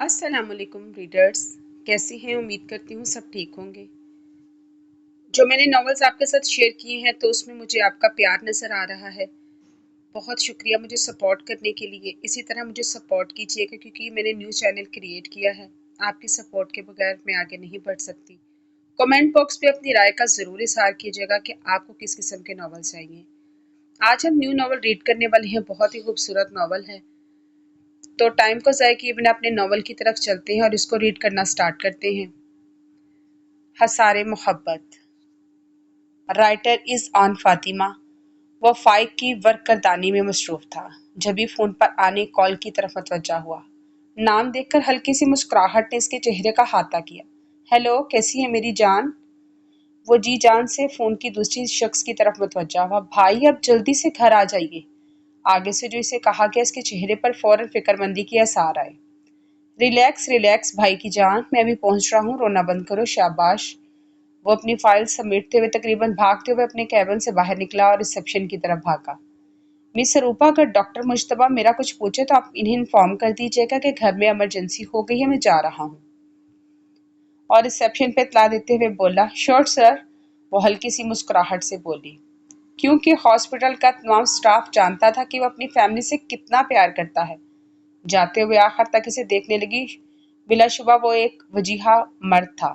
अस्सलाम वालेकुम रीडर्स, कैसे हैं? उम्मीद करती हूँ सब ठीक होंगे। जो मैंने नॉवेल्स आपके साथ शेयर किए हैं तो उसमें मुझे आपका प्यार नज़र आ रहा है। बहुत शुक्रिया मुझे सपोर्ट करने के लिए। इसी तरह मुझे सपोर्ट कीजिएगा क्योंकि मैंने न्यू चैनल क्रिएट किया है। आपकी सपोर्ट के बगैर मैं आगे नहीं बढ़ सकती। कमेंट बॉक्स पे अपनी राय का ज़रूर इज़हार कीजिएगा कि आपको किस किस्म के नावल चाहिए। आज हम न्यू नावल रीड करने वाले हैं। बहुत ही खूबसूरत नावल है। तो टाइम को ज़ाया किए बिना अपने नावल की तरफ चलते हैं और इसको रीड करना स्टार्ट करते हैं। हसारे मोहब्बत। Writer is on Fatima. वह फाइक की वर्क करदानी में मसरूफ था जब ही फ़ोन पर आने कॉल की तरफ मतवज्जा हुआ। नाम देखकर हल्की सी मुस्कुराहट ने इसके चेहरे का हाथा किया। हेलो, कैसी है मेरी जान? वो जी जान से फ़ोन की दूसरी शख्स की तरफ मतवज्जा हुआ। भाई अब जल्दी से घर आ जाइए। आगे से जो इसे कहा गया इसके चेहरे पर फौरन फिक्रमंदी की एहसार आए। रिलैक्स रिलैक्स भाई की जान, मैं अभी पहुंच रहा हूँ, रोना बंद करो, शाबाश। वो अपनी फाइल समेटते हुए तकरीबन भागते हुए अपने कैबिन से बाहर निकला और रिसेप्शन की तरफ भागा। मिस रूपा, अगर डॉक्टर मुश्तबा मेरा कुछ पूछे तो आप इन्हें इन्फॉर्म कर दीजिएगा कि घर में इमरजेंसी हो गई है, मैं जा रहा हूँ। और रिसेप्शन पे इतला देते हुए बोला, श्योर सर। वो हल्की सी मुस्कुराहट से बोली, क्योंकि हॉस्पिटल का तमाम स्टाफ जानता था कि वो अपनी फैमिली से कितना प्यार करता है। जाते हुए आखिर तक इसे देखने लगी। बिलाशुबा वो एक वजीहा मर्द था।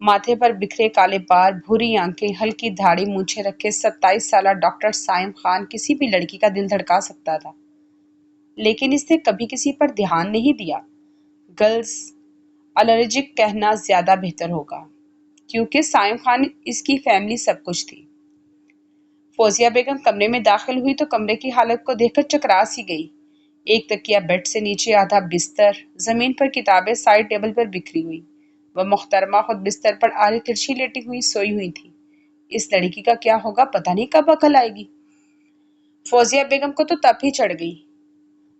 माथे पर बिखरे काले बाल, भूरी आंखें, हल्की दाढ़ी मूछें रखे 27 साला डॉक्टर साइम खान किसी भी लड़की का दिल धड़का सकता था, लेकिन इसने कभी किसी पर ध्यान नहीं दिया। गर्ल्स एलर्जिक कहना ज्यादा बेहतर होगा, क्योंकि साइम खान इसकी फैमिली सब कुछ थी। फौजिया बेगम कमरे में दाखिल हुई तो कमरे की हालत को देखकर चकरा सी गई। एक तकिया बेड से नीचे, आधा बिस्तर, जमीन पर किताबें साइड टेबल पर बिखरी हुई। वह मुख्तरमा खुद बिस्तर पर आड़े तिरछी लेटी हुई सोई हुई थी। इस लड़की का क्या होगा, पता नहीं कब अकल आएगी। फौजिया बेगम को तो तप ही चढ़ गई।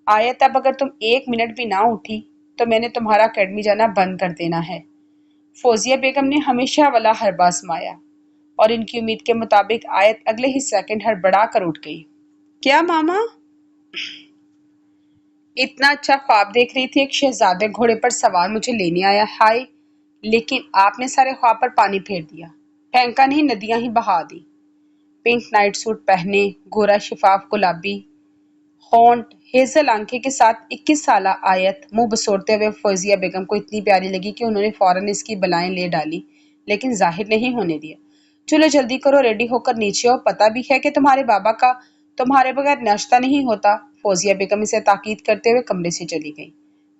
आयत, अब अगर तुम एक मिनट भी ना उठी तो मैंने तुम्हारा अकेडमी जाना बंद कर देना है। फौजिया बेगम ने हमेशा वाला हरबा आजमाया और इनकी उम्मीद के मुताबिक आयत अगले ही सेकंड हड़बड़ा कर उठ गई। क्या मामा? इतना अच्छा ख्वाब देख रही थी, एक शहजादे घोड़े पर सवार मुझे लेने आया, हाय। लेकिन आपने सारे ख्वाब पर पानी फेर दिया, फेंका नहीं, नदियां ही बहा दी। पिंक नाइट सूट पहने, गोरा शिफाफ गुलाबी होंठ, हेजल आंखें के साथ 21 साला आयत मुंह बसोरते हुए फौजिया बेगम को इतनी प्यारी लगी कि उन्होंने फौरन इसकी बलाएं ले डाली, लेकिन जाहिर नहीं होने दिया। चलो जल्दी करो, रेडी होकर नीचे आओ, पता भी है कि तुम्हारे बाबा का तुम्हारे बगैर नाश्ता नहीं होता। फौजिया बेगम इसे ताकीद करते हुए कमरे से चली गई।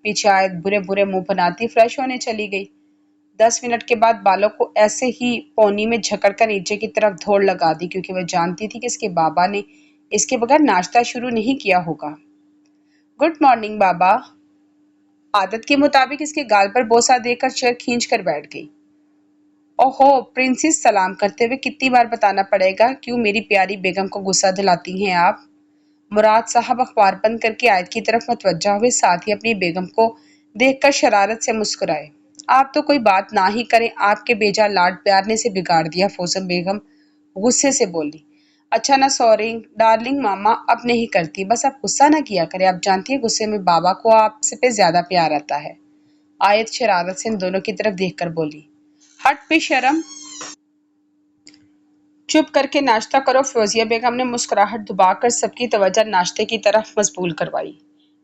पीछे आयत बुरे बुरे मुंह बनाती फ्रेश होने चली गई। 10 मिनट के बाद बालों को ऐसे ही पौनी में झकड़ कर नीचे की तरफ धोड़ लगा दी, क्योंकि वह जानती थी कि इसके बाबा ने इसके बगैर नाश्ता शुरू नहीं किया होगा। गुड मॉर्निंग बाबा। आदत के मुताबिक इसके गाल पर बोसा देकर चेयर खींच कर बैठ गई। ओहो प्रिंसेस, सलाम करते हुए कितनी बार बताना पड़ेगा, क्यों मेरी प्यारी बेगम को गुस्सा दिलाती हैं आप? मुराद साहब अखबार बंद करके आयत की तरफ मुतवज्जा हुए, साथ ही अपनी बेगम को देखकर शरारत से मुस्कुराए। आप तो कोई बात ना ही करें, आपके बेजा लाड प्यार ने से बिगाड़ दिया, फौजम बेगम गुस्से से बोली। अच्छा ना सॉरी डार्लिंग, मामा अब नहीं करती, बस आप गुस्सा ना किया करें, आप जानती है गुस्से में बाबा को आपसे पे ज्यादा प्यार आता है। आयत शरारत से इन दोनों की तरफ देखकर बोली, हट बेशरम, चुप करके नाश्ता करो। फौजिया बेगम ने मुस्कुराहट दबाकर सबकी तवज्जो नाश्ते की तरफ मजबूल करवाई।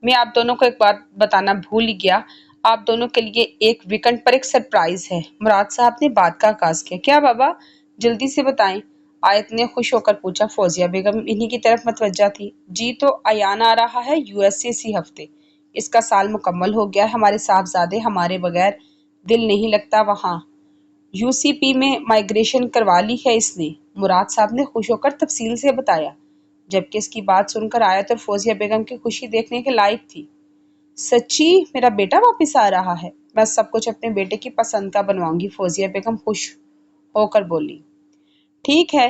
मैं आप दोनों को एक बात बताना भूल ही गया, आप दोनों के लिए एक वीकेंड पर एक सरप्राइज है। मुराद साहब ने बात का आगाज किया। क्या बाबा, जल्दी से बताएं। आयत ने खुश होकर पूछा। फौजिया बेगम इन्हीं की तरफ मतवज्जा थी। जी, तो अयान आ रहा है यूएस से इसी हफ्ते। इसका साल मुकम्मल हो गया है। हमारे साहबजादे हमारे बगैर दिल नहीं लगता वहाँ। यूसीपी में माइग्रेशन करवा ली है इसने, मुराद साहब ने खुश होकर तफसील से बताया, जबकि इसकी बात सुनकर आयत और फौजिया बेगम की खुशी देखने के लायक थी। सच्ची मेरा बेटा वापस आ रहा है, मैं सब कुछ अपने बेटे की पसंद का बनवाऊंगी, फौजिया बेगम खुश होकर बोली। ठीक है,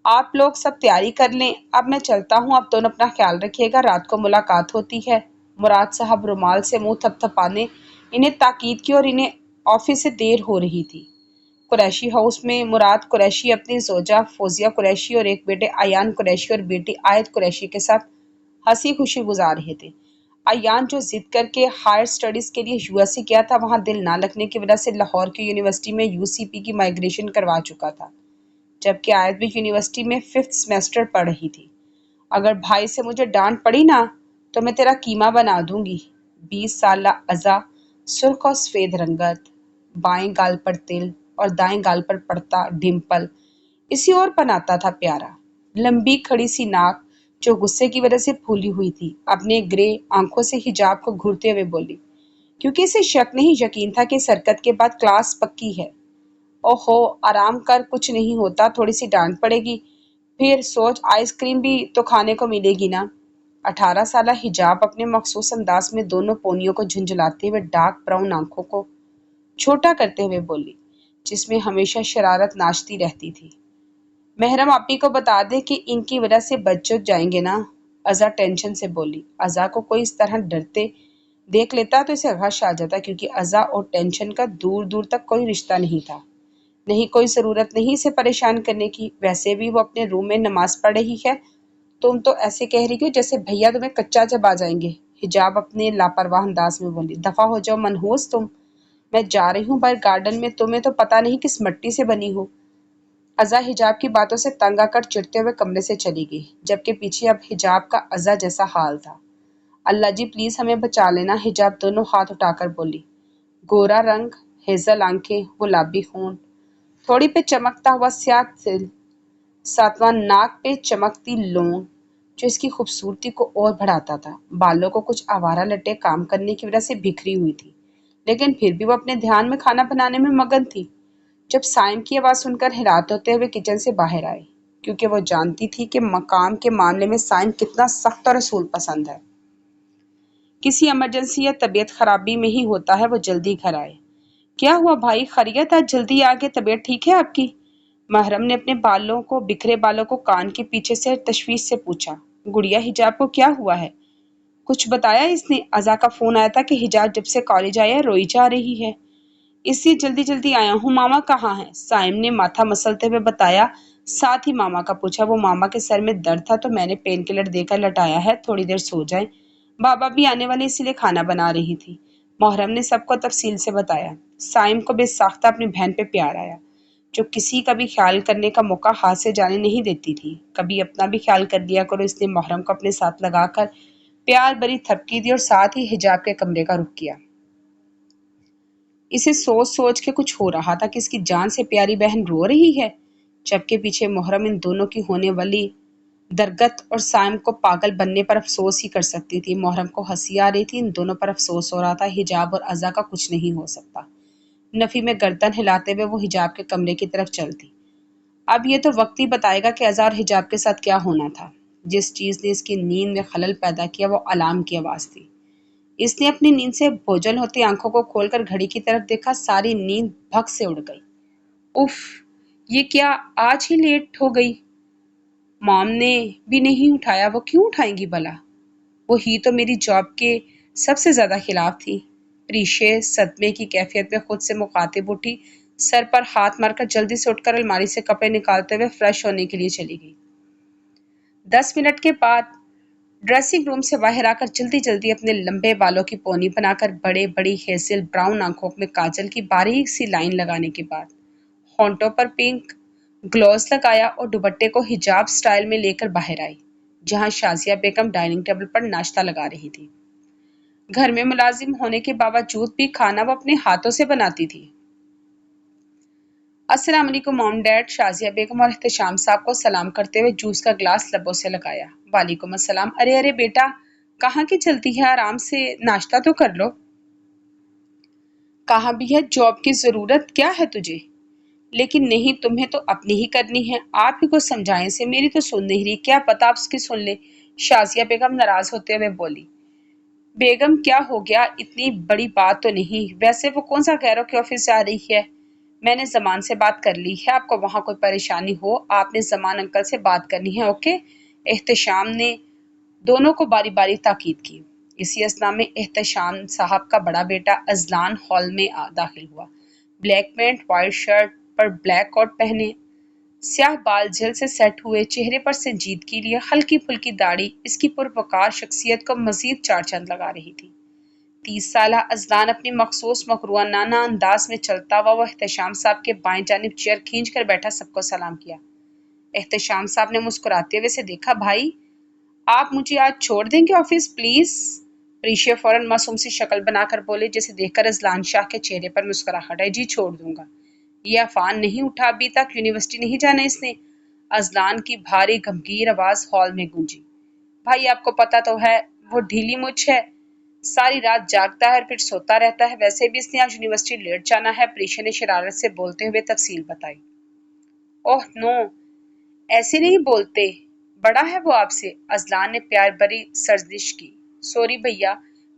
आप लोग सब तैयारी कर लें, अब मैं चलता हूँ, आप दोनों अपना ख्याल रखिएगा, रात को मुलाकात होती है। मुराद साहब रुमाल से मुंह थपथपाने इन्हें ताकीद की और इन्हें ऑफिस से देर हो रही थी। कुरैशी हाउस में मुराद कुरैशी अपनी जोजा फौजिया कुरैशी और एक बेटे अयान कुरैशी और बेटी आयत कुरैशी के साथ हंसी खुशी गुजार रहे थे। ایان جو ضد کر کے ہائر اسٹڈیز کے لیے USA گیا تھا، وہاں دل نہ لگنے کی وجہ سے لاہور کی یونیورسٹی میں UCP کی مائگریشن کروا چکا تھا، جبکہ آیت بھی یونیورسٹی میں 5th سیمسٹر پڑھ رہی تھی۔ اگر بھائی سے مجھے ڈانٹ پڑی نا تو میں تیرا قیمہ بنا دوں گی۔ 20 سالہ عزا، سرخ اور سفید رنگت، بائیں گال پر تل اور دائیں گال پر پڑتا ڈمپل اسی اور بناتا تھا پیارا۔ لمبی کھڑی سی ناک جو غصے کی وجہ سے پھولی ہوئی تھی، اپنے گرے آنکھوں سے حجاب کو گھورتے ہوئے بولی، کیونکہ اسے شک نہیں یقین تھا کہ اس حرکت کے بعد کلاس پکی ہے۔ اوہو آرام کر، کچھ نہیں ہوتا، تھوڑی سی ڈانٹ پڑے گی، پھر سوچ آئس کریم بھی تو کھانے کو ملے گی نا۔ 18 سالہ حجاب اپنے مخصوص انداز میں دونوں پونیوں کو جھنجھلاتے ہوئے ڈارک براؤن آنکھوں کو چھوٹا کرتے ہوئے بولی، جس میں ہمیشہ شرارت ناچتی رہتی تھی، محرم آپی کو بتا دے کہ ان کی وجہ سے بچت جائیں گے نا۔ ازا ٹینشن سے بولی۔ ازا کو کوئی اس طرح ڈرتے دیکھ لیتا تو اسے غش آ جاتا، کیونکہ ازا اور ٹینشن کا دور دور تک کوئی رشتہ نہیں تھا، نہیں کوئی ضرورت نہیں اسے پریشان کرنے کی۔ ویسے بھی وہ اپنے روم میں نماز پڑھ رہی ہے، تم تو ایسے کہہ رہی ہو جیسے بھیا تمہیں کچا چبا جائیں گے۔ حجاب اپنے لاپرواہ انداز میں بولی، دفع ہو جاؤ منحوس تم، میں جا رہی ہوں باہر گارڈن میں، تمہیں تو پتہ نہیں کس مٹی سے بنی ہو۔ ازا حجاب کی باتوں سے تنگ آ کر چڑھتے ہوئے کمرے سے چلی گئی، جبکہ پیچھے اب حجاب کا ازا جیسا حال تھا۔ اللہ جی پلیز ہمیں بچا لینا، حجاب دونوں ہاتھ اٹھا کر بولی۔ گورا رنگ، ہیزل آنکھیں، گلابی خون، تھوڑی پہ چمکتا ہوا سیاہ تل، ساتواں ناک پہ چمکتی لون جو اس کی خوبصورتی کو اور بڑھاتا تھا۔ بالوں کو کچھ آوارہ لٹے کام کرنے کی وجہ سے بکھری ہوئی تھی، لیکن پھر بھی وہ اپنے دھیان میں کھانا بنانے میں مگن تھی۔ جب سائم کی آواز سن کر حیرات ہوتے ہوئے کچن سے باہر آئی، کیونکہ وہ جانتی تھی کہ مقام کے معاملے میں سائم کتنا سخت اور اصول پسند ہے، کسی ایمرجنسی یا طبیعت خرابی میں ہی ہوتا ہے وہ جلدی گھر آئے۔ کیا ہوا بھائی، خیریت؟ آج جلدی آگے، طبیعت ٹھیک ہے آپ کی؟ محرم نے اپنے بکھرے بالوں کو کان کے پیچھے سے تشویش سے پوچھا۔ گڑیا حجاب کو کیا ہوا ہے؟ کچھ بتایا اس نے؟ ازا کا فون آیا تھا کہ حجاب جب سے کالج آیا روئی جا رہی ہے، اس لیے جلدی جلدی آیا ہوں۔ ماما کہاں ہیں؟ سائم نے ماتھا مسلتے ہوئے بتایا، ساتھ ہی ماما کا پوچھا۔ وہ ماما کے سر میں درد تھا تو میں نے پین کلر دے کر لٹایا ہے، تھوڑی دیر سو جائیں، بابا بھی آنے والے اسی لیے کھانا بنا رہی تھی۔ محرم نے سب کو تفصیل سے بتایا۔ سائم کو بے ساختہ اپنی بہن پہ پیار آیا، جو کسی کا بھی خیال کرنے کا موقع ہاتھ سے جانے نہیں دیتی تھی۔ کبھی اپنا بھی خیال کر لیا کرو، اس نے محرم کو اپنے ساتھ لگا کر پیار بری تھپکی دی اور ساتھ ہی حجاب کے کمرے کا رخ کیا۔ اسے سوچ سوچ کے کچھ ہو رہا تھا کہ اس کی جان سے پیاری بہن رو رہی ہے، جبکہ پیچھے محرم ان دونوں کی ہونے والی درگت اور سائم کو پاگل بننے پر افسوس ہی کر سکتی تھی۔ محرم کو ہنسی آ رہی تھی، ان دونوں پر افسوس ہو رہا تھا۔ حجاب اور ازا کا کچھ نہیں ہو سکتا۔ نفی میں گردن ہلاتے ہوئے وہ حجاب کے کمرے کی طرف چلتی۔ اب یہ تو وقت ہی بتائے گا کہ ازا اور حجاب کے ساتھ کیا ہونا تھا۔ جس چیز نے اس کی نیند میں خلل پیدا کیا وہ الارم کی آواز تھی۔ اس نے اپنی نیند سے بوجھل ہوتی آنکھوں کو کھول کر گھڑی کی طرف دیکھا، ساری نیند بھگ سے اڑ گئی۔ اف، یہ کیا آج ہی لیٹ ہو گئی؟ مام نے بھی نہیں اٹھایا، وہ کیوں اٹھائیں گی بھلا؟ وہ ہی تو میری جاب کے سب سے زیادہ خلاف تھی۔ پریشے صدمے کی کیفیت میں خود سے مخاطب اٹھی، سر پر ہاتھ مار کر جلدی سے اٹھ کر الماری سے کپڑے نکالتے ہوئے فریش ہونے کے لیے چلی گئی۔ 10 منٹ کے بعد ڈریسنگ روم سے باہر آ کر جلدی جلدی اپنے لمبے بالوں کی پونی بنا کر بڑے بڑی ہیزل براؤن آنکھوں میں کاجل کی باریک سی لائن لگانے کے بعد ہونٹوں پر پنک گلوز لگایا اور دوپٹے کو حجاب سٹائل میں لے کر باہر آئی، جہاں شازیہ بیگم ڈائننگ ٹیبل پر ناشتہ لگا رہی تھی۔ گھر میں ملازم ہونے کے باوجود بھی کھانا وہ اپنے ہاتھوں سے بناتی تھی۔ السلام علیکم موم ڈیڈ، شازیہ بیگم اور احتشام صاحب کو سلام کرتے ہوئے جوس کا گلاس لبوں سے لگایا۔ وعلیکم السلام۔ ارے ارے بیٹا، کہاں کی چلتی ہے، آرام سے ناشتہ تو کر لو۔ کہاں بھی ہے، جاب کی ضرورت کیا ہے تجھے؟ لیکن نہیں، تمہیں تو اپنی ہی کرنی ہے، آپ ہی کو سمجھائیں سے، میری تو سن نہیں رہی، کیا پتا آپ اس کی سن لے، شازیہ بیگم ناراض ہوتے ہوئے بولی۔ بیگم کیا ہو گیا، اتنی بڑی بات تو نہیں، ویسے وہ کون سا کہہ رہا کہ آفس سے آ رہی ہے، میں نے زمان سے بات کر لی ہے، آپ کو وہاں کوئی پریشانی ہو آپ نے زمان انکل سے بات کرنی ہے، اوکے؟ احتشام نے دونوں کو باری باری تاکید کی۔ اسی اثنا میں احتشام صاحب کا بڑا بیٹا ازلان ہال میں داخل ہوا، بلیک پینٹ وائٹ شرٹ پر بلیک کوٹ پہنے، स्याह बाल जल्द से सेट हुए, चेहरे पर संजीदगी लिए हल्की फुल्की दाढ़ी इसकी पुरवकार शख्सियत को मजीद चार चांद लगा रही थी। 30 साला अजलान अपनी मखसूस मकरूआना अंदाज में चलता हुआ वो एहतशाम साहब के बाएं जानिब चेयर खींच कर बैठा सबको सलाम किया। एहतशाम साहब ने मुस्कुराते हुए से देखा, भाई आप मुझे आज छोड़ देंगे ऑफिस प्लीज? प्रीशिया फौरन मासूम सी शक्ल बनाकर बोले, जिसे देखकर अजलान शाह के चेहरे पर मुस्कुराहट आई। जी छोड़ दूंगा। ये अफान नहीं उठा, अभी तक यूनिवर्सिटी नहीं जाना इसने। अजलान की भारी गंभीर आवाज हॉल में गूंजी। भाई आपको पता तो है वो ढीली मुछ है, सारी रात जागता है और फिर सोता रहता है। वैसे भी इसने आज यूनिवर्सिटी लेट जाना है। प्रीशिया ने शरारत से बोलते हुए तफसील बताई। ओह नो, ऐसे नहीं बोलते, बड़ा है वो आपसे। अजलान ने प्यार भरी सर्जिश की। सॉरी भैया,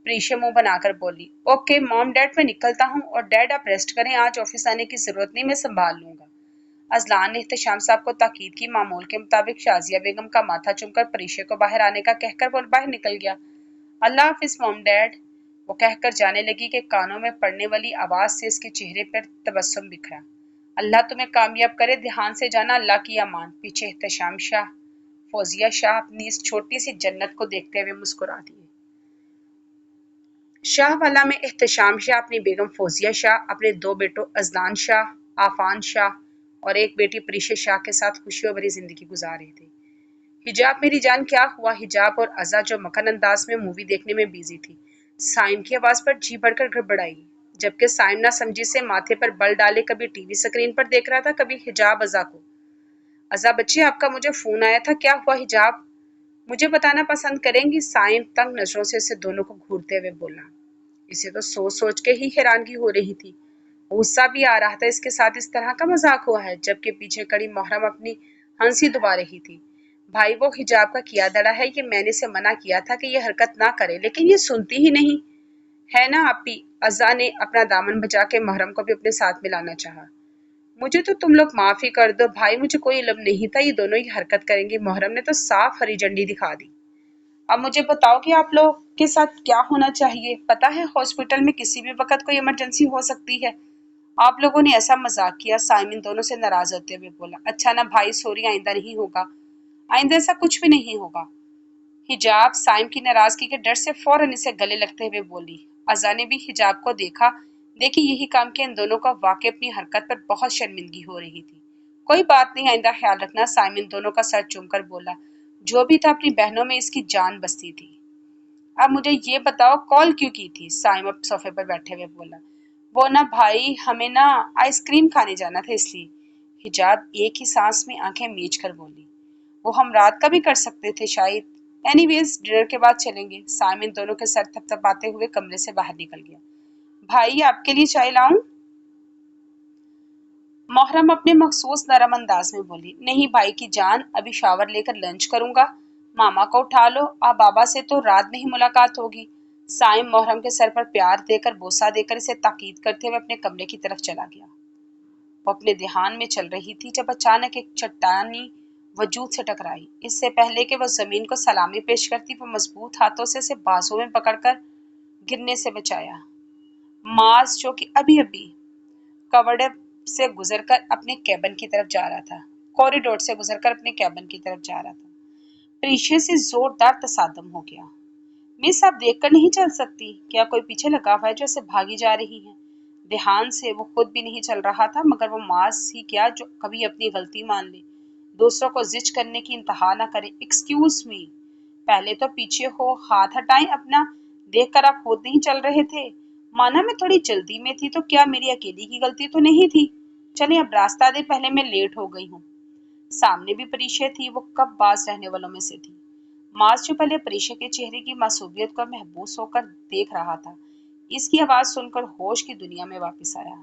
प्रीशिया मुंह बनाकर बोली। ओके मॉम डैड, मैं निकलता हूँ और डैड आप रेस्ट करें, आज ऑफिस आने की जरूरत नहीं, मैं संभाल लूंगा। अजलान ने एहतशाम साहब को ताकीद की। मामूल के मुताबिक शाजिया बेगम का माथा चुमकर प्रीशिया को बाहर आने का कहकर वो बाहर निकल गया। अल्लाह हाफिज मॉम डैड, वो कहकर जाने लगी कि कानों में पड़ने वाली आवाज से इसके चेहरे पर तबस्सुम बिखरा। अल्लाह तुम्हें कामयाब करे, ध्यान से जाना, अल्लाह की अमान। पीछे एहतशाम शाह, फौजिया शाह अपनी इस छोटी सी जन्नत को देखते हुए मुस्कुरा दिए। शाहवाला में एहतशाम शाह अपनी बेगम फौजिया शाह, अपने दो बेटों अजलान शाह, आफान शाह और एक बेटी प्रीशिया शाह के साथ खुशियों भरी जिंदगी गुजार रहे थे। हिजाब मेरी जान क्या हुआ? हिजाब और अजा जो मक्खन अंदाज में मूवी देखने में बिजी थी, साइम की आवाज पर जी बढ़कर गड़बड़ाई। जबकि साइम ना समझी से माथे पर बल डाले कभी टीवी स्क्रीन पर देख रहा था, कभी हिजाब अजा को। अजा बच्ची, आपका मुझे फोन आया था, क्या हुआ? हिजाब मुझे बताना पसंद करेंगी? साइम तंग नजरों से इसे दोनों को घूरते हुए बोला। इसे तो सोच सोच के ही हैरानगी हो रही थी। गुस्सा भी आ रहा था, इसके साथ इस तरह का मजाक हुआ है। जबकि पीछे खड़ी मोहरम अपनी हंसी दबा रही थी। भाई वो हिजाब का किया दड़ा है, ये मैंने इसे मना किया था कि ये हरकत ना करे, लेकिन ये सुनती ही नहीं है ना आपी। अजा ने अपना दामन बचा के मोहरम को भी अपने साथ मिलाना चाहा। मुझे तो तुम लोग माफ ही कर दो भाई, मुझे कोई इल्म नहीं था ये दोनों ही हरकत करेंगे। मोहरम ने तो साफ हरी झंडी दिखा दी। अब मुझे बताओ कि आप लोग के साथ क्या होना चाहिए? पता है हॉस्पिटल में किसी भी वक्त कोई इमरजेंसी हो सकती है। आप लोगों ने ऐसा मजाक किया। साइमन दोनों से नाराज होते हुए बोला। अच्छा ना भाई, सॉरी, आइंदा नहीं होगा, आइंदा ऐसा कुछ भी नहीं होगा। हिजाब साइम की नाराजगी के डर से फौरन इसे गले लगते हुए बोली। अजा ने भी हिजाब को देखा। देखी यही काम के इन दोनों का वाकई अपनी हरकत पर बहुत शर्मिंदगी हो रही थी। कोई बात नहीं, आइंदा ख्याल रखना, साइम इन दोनों का सर चूमकर बोला। जो भी था अपनी बहनों में इसकी जान बसती थी। अब मुझे ये बताओ कॉल क्यों की थी? साइम अब सोफे पर बैठे हुए बोला। वो ना भाई, हमें ना आइसक्रीम खाने जाना था इसलिए। हिजाब एक ही सांस में आंखें मीच कर बोली। वो हम रात का भी कर सकते थे शायद। एनीवेज डिनर के बाद चलेंगे। साइमन दोनों के सर थपथपाते हुए कमरे से बाहर निकल गया। भाई आपके लिए चाय लाऊं? मोहरम अपने मखसूस नरम अंदाज में बोली। नहीं भाई की जान, अभी शावर लेकर लंच करूंगा। मामा को उठा लो, आप बाबा से तो रात में ही मुलाकात होगी। साइम मोहरम के सर पर प्यार देकर बोसा देकर इसे ताकीद करते हुए अपने कमरे की तरफ चला गया। वो अपने ध्यान में चल रही थी जब अचानक एक चट्टानी वजूद से टकराई। इससे पहले कि वह जमीन को सलामी पेश करती, वो मजबूत हाथों से इसे बाजू में पकड़कर गिरने से बचाया। मार्स जो कि अभी अभी कवर्ड से गुजरकर अपने कैबिन की तरफ जा रहा था, कॉरिडोर से गुजरकर अपने कैबिन की तरफ जा रहा था, प्रीशिया से जोरदार तसादम हो गया। मिस आप देखकर नहीं चल सकती क्या? कोई पीछे लगा हुआ है जो ऐसे भागी जा रही है। ध्यान से वो खुद भी नहीं चल रहा था, मगर वो मास ही क्या जो कभी अपनी गलती मान ले, दूसरों को जिच करने की इंतहा ना करे। एक्सक्यूज मी, पहले तो पीछे हो, हाथ हटाएं अपना। देखकर आप खुद नहीं चल रहे थे। माना मैं थोड़ी जल्दी में थी, तो क्या मेरी अकेली की गलती तो नहीं थी? चले अब रास्ता दे, पहले मैं लेट हो गई हूँ। सामने भी परीक्षा थी, वो कब बाज रहने वालों में से थी। मार्स जो पहले परीक्षा के चेहरे की मासूमियत को महबूस होकर देख रहा था, इसकी आवाज सुनकर होश की दुनिया में वापस आया।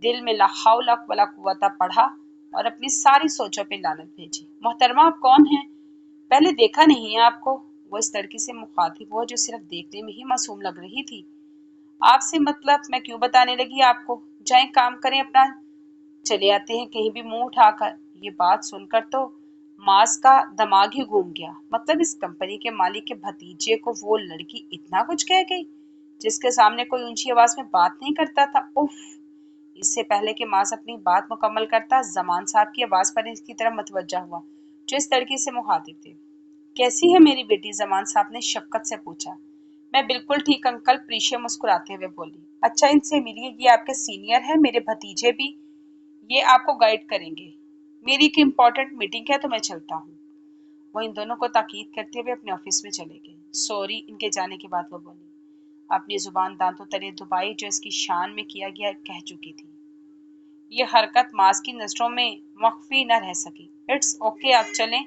दिल में ला हौला वला कुव्वता पढ़ा और अपनी सारी सोचों पे लानत भेजी। मोहतरमा आप कौन हैं? पहले देखा नहीं है आपको। वो इस लड़की से मुखातिब हुआ जो सिर्फ देखने में ही मासूम लग रही थी। आपसे मतलब मैं क्यों बताने लगी आपको? जाएं काम करें अपना, चले आते हैं कहीं भी मुंह उठाकर। ये बात सुनकर तो मास का दिमाग ही घूम गया। मतलब इस कंपनी के मालिक के भतीजे को वो लड़की इतना कुछ कह गई जिसके सामने कोई ऊंची आवाज में बात नहीं करता था। उफ, اس سے پہلے کہ ماز اپنی بات مکمل کرتا، زمان صاحب کی آواز پر اس کی طرف متوجہ ہوا جو اس لڑکی سے مخاطب تھے۔ کیسی ہے میری بیٹی؟ زمان صاحب نے شفقت سے پوچھا۔ میں بالکل ٹھیک انکل، پریشیا مسکراتے ہوئے بولی۔ اچھا ان سے ملیے، یہ آپ کے سینئر ہیں، میرے بھتیجے بھی، یہ آپ کو گائیڈ کریں گے۔ میری ایک امپورٹنٹ میٹنگ ہے تو میں چلتا ہوں۔ وہ ان دونوں کو تاکید کرتے ہوئے اپنے آفس میں چلے گئے۔ سوری، ان کے جانے کے بعد وہ بولی۔ اپنی زبان دانتوں تلے دبائی جو اس کی شان میں کیا گیا کہہ چکی تھی۔ یہ حرکت ماس کی نظروں میں مخفی نہ رہ سکی۔ اٹس اوکے، آپ چلیں،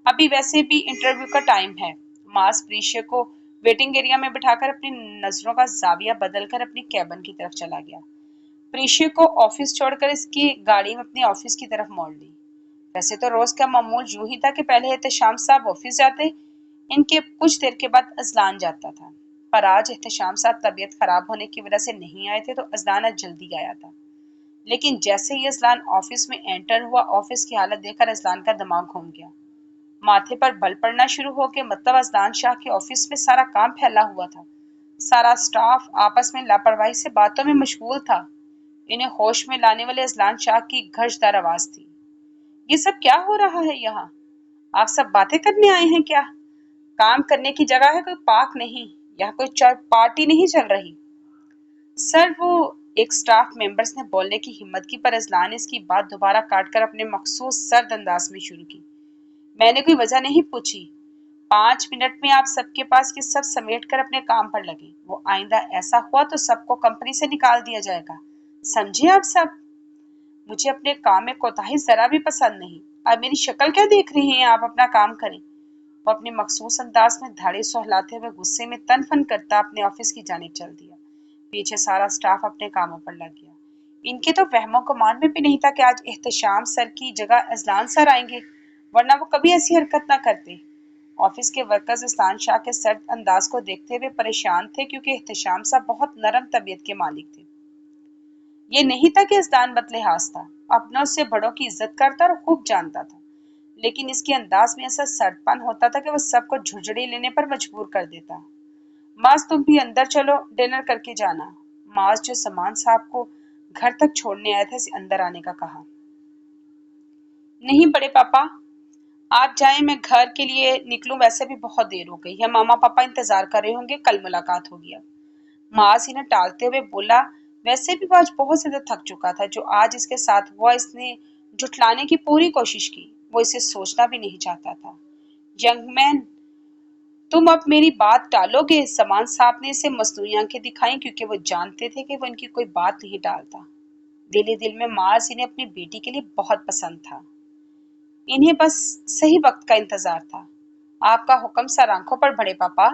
ابھی ویسے بھی انٹرویو کا ٹائم ہے۔ ماس پریشیا کو ویٹنگ ایریا میں بٹھا کر اپنی نظروں کا زاویہ بدل کر اپنی کیبن کی طرف چلا گیا۔ پریشیا کو آفس چھوڑ کر اس کی گاڑی میں اپنے آفس کی طرف موڑ لی۔ ویسے تو روز کا معمول یوں ہی تھا کہ پہلے احتشام صاحب آفس جاتے، ان کے کچھ دیر کے بعد اذلان جاتا تھا، پر آج احتشام صاحب طبیعت خراب ہونے کی وجہ سے نہیں آئے تھے تو اذلان آج جلدی آیا تھا۔ لیکن جیسے ہی اذلان آفس میں انٹر ہوا، آفس کی حالت دیکھ کر اذلان کا دماغ گھوم گیا۔ ماتھے پر بل پڑنا شروع ہو کے مطلب اذلان شاہ کے آفس میں سارا کام پھیلا ہوا تھا، سارا سٹاف آپس میں لاپرواہی سے باتوں میں مشغول تھا۔ انہیں ہوش میں لانے والے اذلان شاہ کی گھرشدار آواز تھی۔ یہ سب کیا ہو رہا ہے یہاں؟ آپ سب باتیں کرنے آئے ہیں کیا؟ کام کرنے کی جگہ ہے، کوئی پارک نہیں، یہاں کوئی پارٹی نہیں چل رہی۔ سر وہ ایک سٹاف ممبرز نے بولنے کی ہمت کی، پر اذلان نے اس کی بات دوبارہ کاٹ کر اپنے مخصوص سرد انداز میں شروع کی۔ میں نے کوئی وجہ نہیں پوچھی، 5 منٹ میں آپ سب کے پاس یہ سب سمیٹ کر اپنے کام پر لگے، وہ آئندہ ایسا ہوا تو سب کو کمپنی سے نکال دیا جائے گا، سمجھے آپ سب؟ مجھے اپنے کام میں کوتاہی ذرا بھی پسند نہیں۔ اب میری شکل کیا دیکھ رہی ہیں؟ آپ اپنا کام کریں۔ وہ اپنے مخصوص انداز میں دھاڑے سہلاتے ہوئے غصے میں تن فن کرتا اپنے آفس کی جانب چل دیا۔ پیچھے سارا سٹاف اپنے کاموں پر لگ گیا۔ ان کے تو وہم و گمان میں بھی نہیں تھا کہ آج احتشام سر کی جگہ اذلان سر آئیں گے، ورنہ وہ کبھی ایسی حرکت نہ کرتے۔ آفس کے ورکرز اذلان شاہ کے سرد انداز کو دیکھتے ہوئے پریشان تھے، کیونکہ احتشام صاحب بہت نرم طبیعت کے مالک تھے۔ یہ نہیں تھا کہ اذلان بد لحاظ تھا، اپنوں سے بڑوں کی عزت کرتا اور خوب جانتا تھا، لیکن اس کے انداز میں ایسا سرد پن ہوتا تھا کہ وہ سب کو جھجڑی لینے پر مجبور کر دیتا۔ ماز تم بھی اندر چلو، ڈنر کر کے جانا۔ ماز جو سامان صاحب کو گھر تک چھوڑنے آیا تھا، اسے اندر آنے کا کہا۔ نہیں بڑے پاپا، آپ جائیں، میں گھر کے لیے نکلوں، ویسے بھی بہت دیر ہو گئی ہے، ماما پاپا انتظار کر رہے ہوں گے، کل ملاقات ہوگی۔ اب ماز انہیں ٹالتے ہوئے بولا، ویسے بھی وہ آج بہت زیادہ تھک چکا تھا، جو آج اس کے ساتھ ہوا اس نے جھٹلانے کی پوری کوشش کی، وہ اسے سوچنا بھی نہیں چاہتا تھا۔ ینگ مین، تم اب میری بات ٹالو گے؟ سامان صاحب نے اسے مصنوعی آنکھیں دکھائیں، کیونکہ وہ جانتے تھے کہ وہ ان کی کوئی بات نہیں ٹالتا۔ دل ہی دل میں ماز انہیں اپنی بیٹی کے لیے بہت پسند تھا، انہیں بس صحیح وقت کا انتظار تھا۔ آپ کا حکم سر آنکھوں پر بڑے پاپا۔